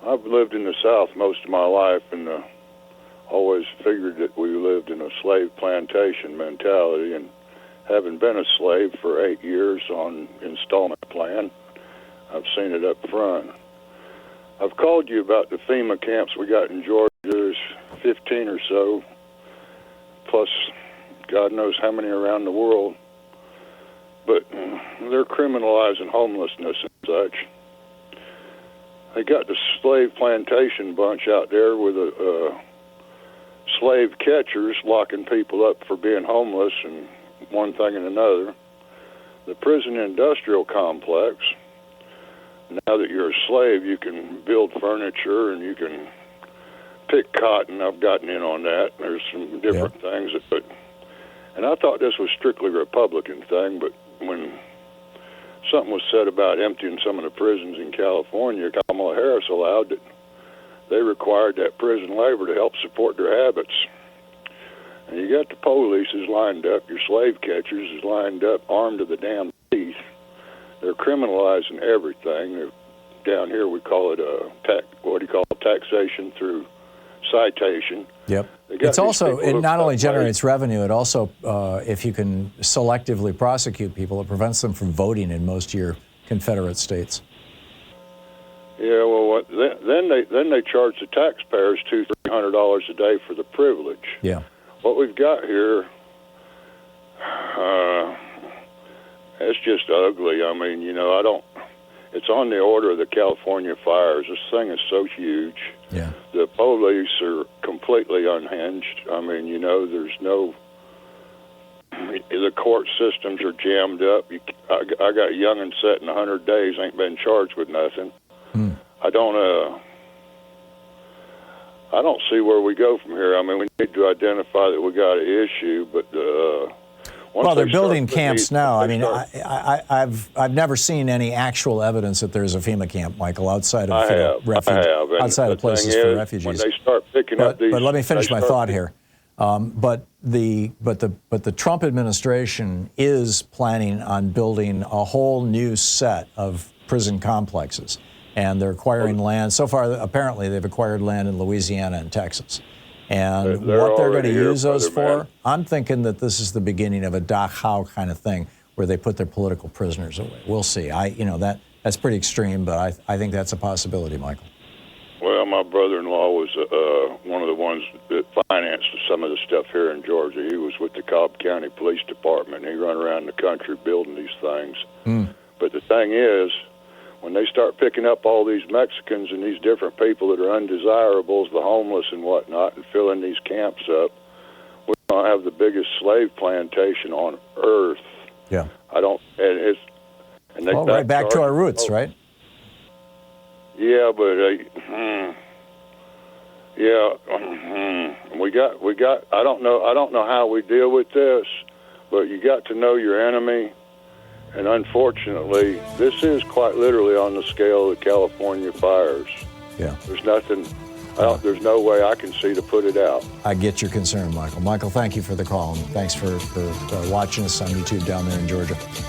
I've lived in the South most of my life, and always figured that we lived in a slave plantation mentality. And having been a slave for 8 years on installment plan, I've seen it up front. I've called you about the FEMA camps we got in Georgia. There's 15 or so, plus God knows how many around the world. But they're criminalizing homelessness and such. They got the slave plantation bunch out there with slave catchers locking people up for being homeless and one thing and another. The prison industrial complex, now that you're a slave, you can build furniture and you can pick cotton. I've gotten in on that. There's some different things. And I thought this was strictly a Republican thing, but when something was said about emptying some of the prisons in California, Kamala Harris allowed that they required that prison labor to help support their habits. And you got the police is lined up, your slave catchers is lined up, armed to the damn teeth. They're criminalizing everything. Down here we call it taxation through citation. Yep. It's also, it not only generates revenue, it also, if you can selectively prosecute people, it prevents them from voting in most of your Confederate states. Yeah, well, then they charge the taxpayers $200-300 a day for the privilege. Yeah. What we've got here, it's just ugly. I mean, it's on the order of the California fires. This thing is so huge. Yeah. The police are completely unhinged. I mean, there's no, the court systems are jammed up. I got young and set in 100 days, ain't been charged with nothing. I don't see where we go from here. I mean, we need to identify that we got an issue, but well, they're building camps now. I mean, I've never seen any actual evidence that there's a FEMA camp, Michael, outside of outside of places for refugees. When they start picking up these, but let me finish my thought here. But the Trump administration is planning on building a whole new set of prison complexes, and they're acquiring land. So far, apparently, they've acquired land in Louisiana and Texas. And what they're going to use those for, I'm thinking that this is the beginning of a Dachau kind of thing where they put their political prisoners away. We'll see. That's pretty extreme, but I think that's a possibility, Michael. Well, my brother-in-law was one of the ones that financed some of the stuff here in Georgia. He was with the Cobb County Police Department. He run around the country building these things. But the thing is, when they start picking up all these Mexicans and these different people that are undesirables, the homeless and whatnot, and filling these camps up, we're going to have the biggest slave plantation on earth. Yeah. Right back to our roots, right? Yeah, but we got. I don't know how we deal with this, but you got to know your enemy. And unfortunately, this is quite literally on the scale of the California fires. Yeah. There's nothing, there's no way I can see to put it out. I get your concern, Michael. Michael, thank you for the call, and thanks for watching us on YouTube down there in Georgia.